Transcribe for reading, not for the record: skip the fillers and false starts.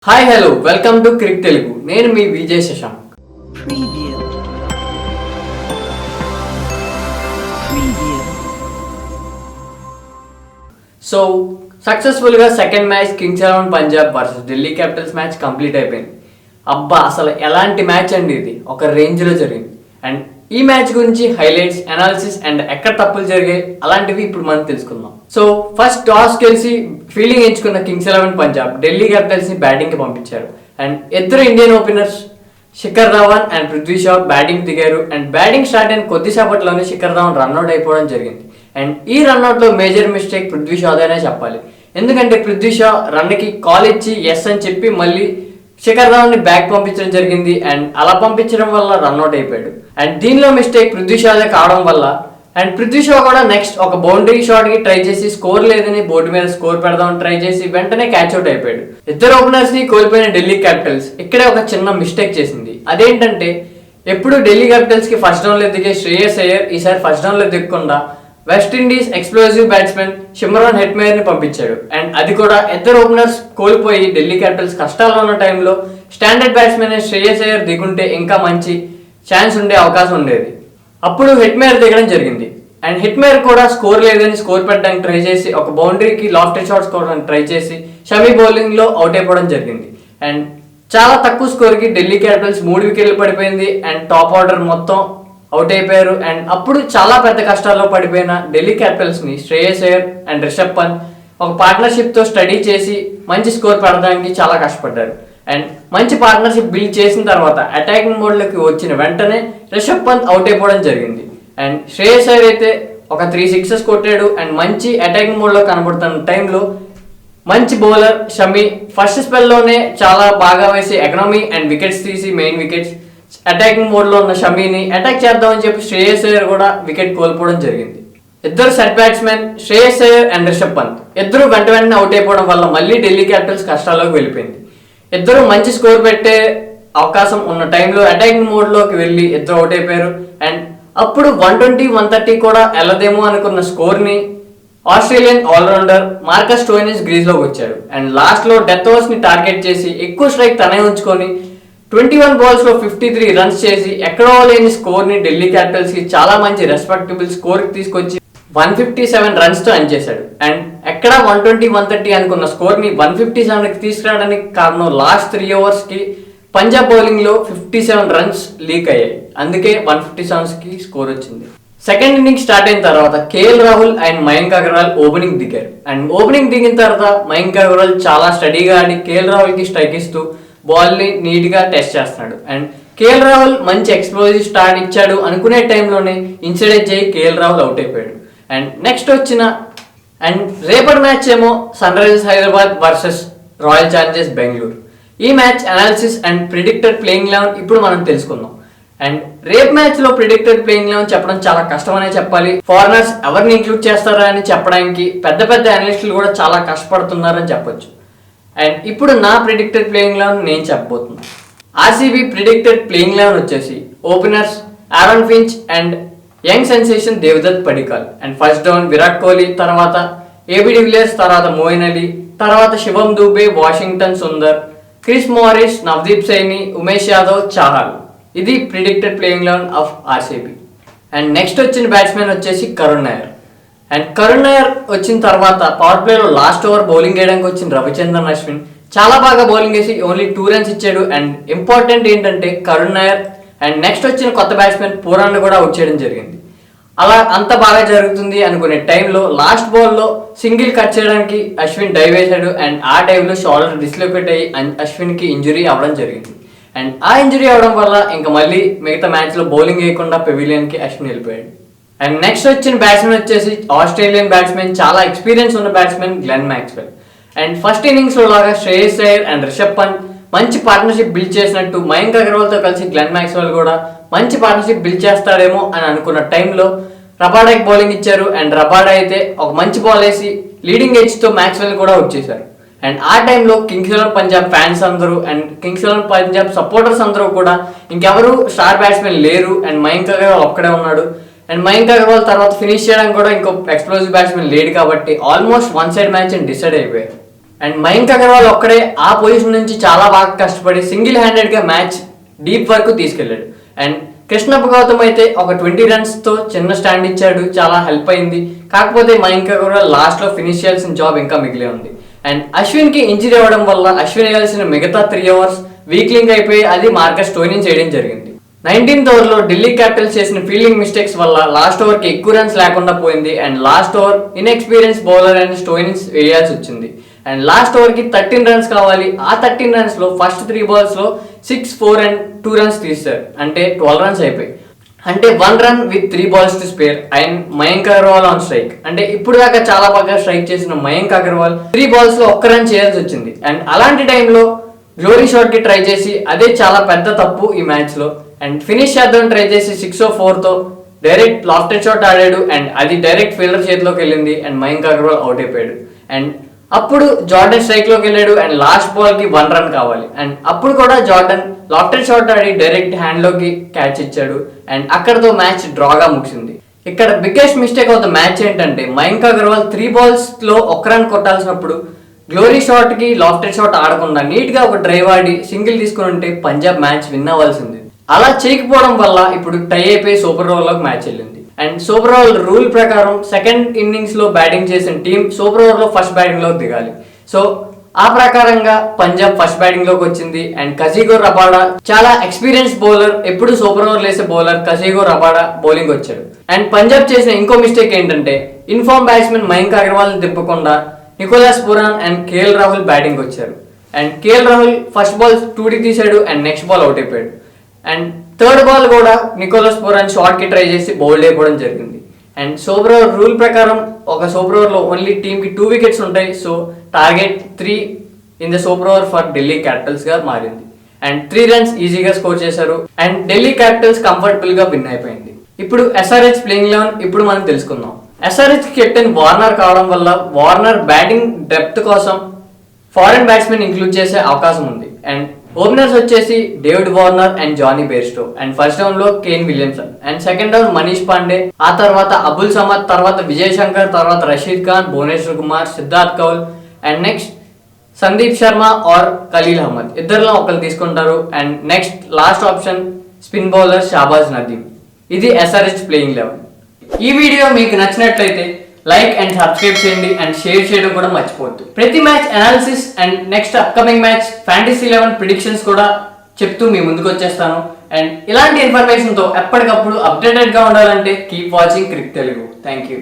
Hi hello welcome to Crick Telugu. నేను మీ Vijay Shashank. So సక్సెస్ఫుల్గా second match Kings 11 Punjab versus Delhi Capitals match complete అయిపోయింది. అబ్బా అసలు ఎలాంటి మ్యాచ్ అండి, ఇది ఒక రేంజ్లో జరిగింది. అండ్ ఈ మ్యాచ్ గురించి హైలైట్స్, అనాలిసిస్ అండ్ ఎక్కడ తప్పులు జరిగాయి అలాంటివి ఇప్పుడు మనం తెలుసుకుందాం. సో ఫస్ట్ టాస్ గెలిచి ఫీల్డింగ్ ఎంచుకున్న కింగ్స్ 11 పంజాబ్ ఢిల్లీ క్యాపిటల్స్ ని బ్యాటింగ్ కి పంపించారు. అండ్ ఇద్దరు Indian openers Shikhar Dhawan and Prithvi Shah batting దిగారు. అండ్ బ్యాటింగ్ స్టార్ట్ అయిన కొద్దిసేపట్లోనే శిఖర్ ధవన్ రన్అట్ అయిపోవడం జరిగింది. అండ్ ఈ రన్అట్ లో మేజర్ మిస్టేక్ పృథ్వీ షాదేనే చెప్పాలి. ఎందుకంటే పృథ్వీ షా రన్ కి కాల్ ఇచ్చి ఎస్ అని చెప్పి మళ్ళీ శిఖర్ ధవన్ ని బ్యాక్ పంపించడం జరిగింది. అండ్ అలా పంపించడం వల్ల రన్అట్ అయిపోయాడు. అండ్ దీనిలో మిస్టేక్ పృథ్వీ షాదే కావడం వల్ల అండ్ పృథ్వీ షా కూడా నెక్స్ట్ ఒక బౌండరీ షాట్ కి ట్రై చేసి స్కోర్ లేదని బోర్డు మీద స్కోర్ పెడదామని ట్రై చేసి వెంటనే క్యాచ్ అవుట్ అయిపోయాడు. ఇద్దరు ఓపెనర్స్ ని కోల్పోయిన ఢిల్లీ క్యాపిటల్స్ ఇక్కడే ఒక చిన్న మిస్టేక్ చేసింది. అదేంటంటే ఎప్పుడు ఢిల్లీ క్యాపిటల్స్ కి ఫస్ట్ డౌన్ లో దిగే శ్రేయస్ అయ్యర్ ఈసారి ఫస్ట్ డౌన్ లో దిగకుండా West Indies explosive batsmen Shimron Hetmyer ని పంపించాడు. అండ్ అది కూడా ఇద్దరు ఓపెనర్స్ కోల్పోయి ఢిల్లీ క్యాపిటల్స్ కష్టాల్లో ఉన్న టైంలో స్టాండర్డ్ బ్యాట్స్మెన్ శ్రేయస్ అయ్యర్ దిగుంటే ఇంకా మంచి ఛాన్స్ ఉండే అవకాశం ఉండేది. అప్పుడు హెట్మేయర్ దిగడం జరిగింది. అండ్ హెట్మేయర్ కూడా స్కోర్ లేదని స్కోర్ పెట్టడానికి ట్రై చేసి ఒక బౌండరీకి లాఫ్టెడ్ షాట్ స్కోర్ ట్రై చేసి షమీ బౌలింగ్ లో అవుట్ అయిపోవడం జరిగింది. అండ్ చాలా తక్కువ స్కోర్ కి ఢిల్లీ క్యాపిటల్స్ 3 వికెట్లు పడిపోయింది. అండ్ టాప్ ఆర్డర్ మొత్తం అవుట్ అయిపోయారు. అండ్ అప్పుడు చాలా పెద్ద కష్టాల్లో పడిపోయిన ఢిల్లీ క్యాపిటల్స్ ని శ్రేయస్ అయ్యర్ అండ్ రిషబ్ పంత్ ఒక పార్ట్నర్షిప్ తో స్టడీ చేసి మంచి స్కోర్ పెడడానికి చాలా కష్టపడ్డారు. అండ్ మంచి పార్ట్నర్షిప్ బిల్డ్ చేసిన తర్వాత అటాకింగ్ మోడ్ లోకి వచ్చిన వెంటనే రిషబ్ పంత్ అవుట్ అయిపోవడం జరిగింది. అండ్ శ్రేయస్ అయ్యర్ అయితే ఒక 3 సిక్సెస్ కొట్టాడు. అండ్ మంచి అటాకింగ్ మోడ్ లో కనబడుతున్న టైంలో మంచి బౌలర్ షమీ ఫస్ట్ స్పెల్ లోనే చాలా బాగా వేసి ఎకనామీ అండ్ వికెట్స్ తీసి మెయిన్ వికెట్స్ అటాకింగ్ మోడ్ లో ఉన్న షమీని అటాక్ చేద్దామని చెప్పి శ్రేయస్ అయ్యర్ కూడా వికెట్ కోల్పోవడం జరిగింది. ఇద్దరు set batsmen Shreyas Iyer and Rishabh Pant ఇద్దరు వెంటనే అవుట్ అయిపోవడం వల్ల మళ్ళీ ఢిల్లీ క్యాపిటల్స్ కష్టాల్లోకి వెళ్ళిపోయింది. ఇద్దరు మంచి స్కోర్ పెట్టే అవకాశం ఉన్న టైంలో అటాకింగ్ మోడ్ లోకి వెళ్ళి ఇద్దరు అవుట్ అయిపోయారు. అండ్ అప్పుడు 120, 130 కూడా వెళ్ళదేమో అనుకున్న స్కోర్ ని Australian allrounder Marcus Stoinis crease లోకి వచ్చాడు. అండ్ లాస్ట్ లో డెత్ ఓవర్స్ ని టార్గెట్ చేసి ఎక్కువ స్ట్రైక్ తనే ఉంచుకొని 21 బాల్స్ లో 53 రన్స్ చేసి ఎక్కడో లేని స్కోర్ ని ఢిల్లీ క్యాపిటల్స్ కి చాలా మంచి రెస్పెక్టబుల్ స్కోర్ కి తీసుకొచ్చి 157 రన్స్ తో ఎండ్ చేశాడు. అండ్ ఎక్కడ 120, 130 అనుకున్న స్కోర్ ని 157 కి తీసుకురావడానికి కారణం లాస్ట్ 3 ఓవర్స్ కి పంజాబ్ బౌలింగ్ లో 57 రన్స్ లీక్ అయ్యాయి. అందుకే 157 కి స్కోర్ వచ్చింది. సెకండ్ ఇన్నింగ్ స్టార్ట్ అయిన తర్వాత KL Rahul and Mayank Agarwal opening దిగారు. అండ్ ఓపెనింగ్ దిగిన తర్వాత మయాంక్ అగర్వాల్ చాలా స్టడీగా ఆడి కేఎల్ రాహుల్ కి స్ట్రైక్ ఇస్తూ బాల్ ని నీట్ గా టెస్ట్ చేస్తున్నాడు. అండ్ కేఎల్ రాహుల్ మంచి ఎక్స్ప్లోజివ్ స్టార్ట్ ఇచ్చాడు అనుకునే టైంలోనే ఇన్సైడ్ చేయి కేఎల్ రాహుల్ అవుట్ అయిపోయాడు. అండ్ నెక్స్ట్ వచ్చిన అండ్ రేపటి మ్యాచ్ ఏమో Sun Risers Hyderabad versus Royal Challengers Bengaluru. ఈ match analysis and predicted playing 11 ఇప్పుడు మనం తెలుసుకుందాం. అండ్ రేపు మ్యాచ్ లో ప్రిడిక్టెడ్ ప్లేయింగ్ 11 చెప్పడం చాలా కష్టం అనే చెప్పాలి. ఫారినర్స్ ఎవరిని ఇంక్లూడ్ చేస్తారా అని చెప్పడానికి పెద్ద పెద్ద అనలిస్టులు కూడా చాలా కష్టపడుతున్నారని చెప్పొచ్చు. అండ్ ఇప్పుడు నా ప్రిడిక్టెడ్ ప్లేయింగ్ 11 నేను చెప్పబోతున్నాను. ఆర్సీబీ ప్రిడిక్టెడ్ ప్లేయింగ్ 11 వచ్చేసి openers Aaron Finch and young sensation Devdutt Padikkal. And first down Virat Kohli, తర్వాత ఏబీ డివిలియర్స్, తర్వాత మోయిన్ అలీ, తర్వాత Shivam Dube, Washington Sundar, Chris Morris, Navdeep Saini, Umesh Yadav, Chahal. ఇది predicted playing 11 of RCB. And next వచ్చిన బ్యాట్స్మెన్ వచ్చేసి కరుణ్ నాయర్. అండ్ కరుణ్ నాయర్ వచ్చిన తర్వాత పవర్ ప్లేలో లాస్ట్ ఓవర్ బౌలింగ్ వేయడానికి వచ్చిన రవిచంద్రన్ అశ్విన్ చాలా బాగా బౌలింగ్ వేసి ఓన్లీ 2 రన్స్ ఇచ్చాడు. అండ్ ఇంపార్టెంట్ ఏంటంటే కరుణ్ నాయర్ అండ్ నెక్స్ట్ వచ్చిన కొత్త బ్యాట్స్మెన్ పూరాన్ కూడా అవుట్ చేయడం జరిగింది. అలా అంత బాగా జరుగుతుంది అనుకునే టైంలో లాస్ట్ బాల్లో సింగిల్ కట్ చేయడానికి అశ్విన్ డైవ్ వేశాడు. అండ్ ఆ టైంలో షోల్డర్ డిస్లొకేట్ అయ్యి అశ్విన్ కి ఇంజురీ అవ్వడం జరిగింది. అండ్ ఆ ఇంజురీ అవడం వల్ల ఇంకా మళ్ళీ మిగతా మ్యాచ్ లో బౌలింగ్ వేయకుండా పెవిలియన్ కి అశ్విన్ వెళ్ళిపోయాడు. అండ్ నెక్స్ట్ వచ్చిన బ్యాట్స్మెన్ వచ్చేసి ఆస్ట్రేలియన్ బ్యాట్స్మెన్, చాలా ఎక్స్పీరియన్స్ ఉన్న batsmen Glenn Maxwell. And first innings లో లాగా శ్రేయస్ అయ్యర్ అండ్ రిషబ్ పంత్ మంచి పార్ట్నర్షిప్ బిల్డ్ చేసినట్టు మయాంక్ అగర్వాల్ తో కలిసి గ్లెన్ మ్యాక్స్వెల్ కూడా మంచి పార్ట్నర్షిప్ బిల్డ్ చేస్తాడేమో అని అనుకున్న టైంలో రబాడాకి బౌలింగ్ ఇచ్చారు. అండ్ రబాడా అయితే ఒక మంచి బాల్ వేసి లీడింగ్ ఎడ్జ్ తో మ్యాక్స్వెల్ కూడా అవుట్ చేశారు. అండ్ ఆ టైంలో కింగ్స్ 11 పంజాబ్ ఫ్యాన్స్ అందరూ అండ్ కింగ్స్ 11 పంజాబ్ సపోర్టర్స్ అందరూ కూడా ఇంకెవరు స్టార్ బ్యాట్స్మెన్ లేరు అండ్ మయాంక్ అగర్వాల్ ఒక్కడే ఉన్నాడు. అండ్ మయాంక్ అగర్వాల్ తర్వాత ఫినిష్ చేయడానికి కూడా ఇంకో ఎక్స్ప్లోజివ్ బ్యాట్స్మెన్ లేడు కాబట్టి ఆల్మోస్ట్ 1 సైడ్ మ్యాచ్ అని డిసైడ్ అయిపోయారు. అండ్ మయాంక్ అగర్వాల్ ఒక్కడే ఆ పొజిషన్ నుంచి చాలా బాగా కష్టపడి సింగిల్ హ్యాండెడ్గా మ్యాచ్ డీప్ వరకు తీసుకెళ్లాడు. అండ్ కృష్ణప్ప గౌతమ్ అయితే ఒక 20 రన్స్తో చిన్న స్టాండ్ ఇచ్చాడు, చాలా హెల్ప్ అయింది. కాకపోతే మయాంక్ అగర్వాల్ లాస్ట్లో ఫినిష్ చేయాల్సిన జాబ్ ఇంకా మిగిలే ఉంది. అండ్ అశ్విన్కి ఇంజరీ అవ్వడం వల్ల అశ్విన్ వేయాల్సిన మిగతా 3 ఓవర్స్ వీక్ లింక్ అయిపోయి అది మార్కస్ స్టోయినిస్ చేయడం జరిగింది. 19th ఓవర్లో ఢిల్లీ క్యాపిటల్స్ చేసిన ఫీల్డింగ్ మిస్టేక్స్ వల్ల లాస్ట్ ఓవర్కి ఎక్కువ రన్స్ లేకుండా పోయింది. And last over inexperience bowler అయిన స్టోయినిస్ వేయాల్సి వచ్చింది. అండ్ లాస్ట్ ఓవర్కి 13 రన్స్ కావాలి. ఆ 13 రన్స్లో ఫస్ట్ 3 బాల్స్లో 6, 4 and 2 రన్స్ తీస్తారు. అంటే 12 రన్స్ అయిపోయి, అంటే 1 run with 3 balls to spare. And Mayank Agarwal on strike. అంటే ఇప్పుడు దాకా చాలా బాగా స్ట్రైక్ చేసిన మయాంక్ అగర్వాల్ 3 balls లో 1 రన్ చేయాల్సి వచ్చింది. అండ్ అలాంటి టైంలో గ్లోరీ షాట్ కి ట్రై చేసి అదే చాలా పెద్ద తప్పు ఈ మ్యాచ్ లో. అండ్ ఫినిష్ చేద్దాం ట్రై చేసి 6-4తో డైరెక్ట్ లాఫ్టెడ్ షాట్ ఆడాడు. అండ్ అది డైరెక్ట్ ఫీల్డర్ చేతిలోకి వెళ్ళింది. అండ్ మయాంక్ అగర్వాల్ అవుట్ అయిపోయాడు. అండ్ అప్పుడు జార్డన్ స్ట్రైక్ లోకి వెళ్ళాడు. అండ్ లాస్ట్ బాల్ కి 1 రన్ కావాలి. అండ్ అప్పుడు కూడా జార్డన్ లాఫ్టెడ్ షాట్ ఆడి డైరెక్ట్ హ్యాండ్ లోకి క్యాచ్ ఇచ్చాడు. అండ్ అక్కడతో మ్యాచ్ డ్రాగా ముగిసింది. ఇక్కడ biggest mistake of the match ఏంటంటే మయాంక్ అగర్వాల్ 3 balls లో 1 రన్ కొట్టాల్సినప్పుడు గ్లోరీ షాట్ కి లాఫ్టెడ్ షాట్ ఆడకుండా నీట్ గా ఒక డ్రైవ్ ఆడి సింగిల్ తీసుకుని ఉంటే పంజాబ్ మ్యాచ్ విన్ అవ్వాల్సింది. అలా చేయకపోవడం వల్ల ఇప్పుడు టై అయిపోయి సూపర్ ఓవర్లోకి మ్యాచ్ వెళ్ళింది. అండ్ సూపర్ ఓవర్ రూల్ ప్రకారం సెకండ్ ఇన్నింగ్స్ లో బ్యాటింగ్ చేసిన టీం సూపర్ ఓవర్ లో ఫస్ట్ బ్యాటింగ్ లోకి దిగాలి. సో ఆ ప్రకారంగా పంజాబ్ ఫస్ట్ బ్యాటింగ్ లోకి వచ్చింది. అండ్ కసిగో రబాడా చాలా ఎక్స్పీరియన్స్ బౌలర్, ఎప్పుడు సూపర్ ఓవర్ వేసే బౌలర్ కసిగో రబాడా బౌలింగ్ వచ్చాడు. అండ్ పంజాబ్ చేసిన ఇంకో మిస్టేక్ ఏంటంటే ఇన్ఫార్మ్ బ్యాట్స్మెన్ మయాంక్ అగర్వాల్ దింపకుండా Nicholas Pooran and KL Rahul batting వచ్చారు. And KL Rahul first ball 2D తీశాడు. అండ్ నెక్స్ట్ బాల్ అవుట్ అయిపోయాడు. అండ్ థర్డ్ బాల్ కూడా నికోలస్ పురాన్ షార్ట్ కి ట్రై చేసి బౌల్డ్ అయిపోవడం జరిగింది. అండ్ సూపర్ ఓవర్ రూల్ ప్రకారం ఒక సూపర్ ఓవర్ లో ఓన్లీ టీమ్ కి 2 వికెట్స్ ఉంటాయి. So target 3 in the super over for Delhi Capitals గా మారింది. అండ్ 3 రన్స్ ఈజీగా స్కోర్ చేశారు. అండ్ ఢిల్లీ క్యాపిటల్స్ కంఫర్టబుల్ గా విన్ అయిపోయింది. ఇప్పుడు SRH ప్లేయింగ్ 11 ఇప్పుడు మనం తెలుసుకుందాం. SRH కెప్టెన్ వార్నర్ కావడం వల్ల వార్నర్ బ్యాటింగ్ డెప్త్ కోసం ఫారెన్ బ్యాట్స్మెన్ ఇంక్లూడ్ చేసే అవకాశం ఉంది. అండ్ ఓపెనర్స్ వచ్చేసి David Warner and Jonny Bairstow. And first down లో Kane Williamson. And second down Manish Pandey, ఆ తర్వాత అబుల్ సమద్, తర్వాత విజయ్ శంకర్, తర్వాత Rashid Khan, Bhuvneshwar Kumar, Siddharth Kaul. And next Sandeep Sharma or Khaleel Ahmed, ఇద్దరిలో ఒకరు తీసుకుంటారు. And next last option spin bowler Shahbaz Nadeem. ఇది SRH ప్లేయింగ్ 11. ఈ వీడియో మీకు నచ్చినట్లయితే లైక్ అండ్ సబ్స్క్రైబ్ చేయండి. అండ్ షేర్ చేయడం కూడా మర్చిపోవద్దు. ప్రతి match analysis and next upcoming match fantasy 11 predictions కూడా చెప్తూ మీ ముందుకు వచ్చేస్తాను. అండ్ ఇలాంటి ఇన్ఫర్మేషన్తో ఎప్పటికప్పుడు అప్డేటెడ్గా ఉండాలంటే keep watching Crick Telugu. Thank you.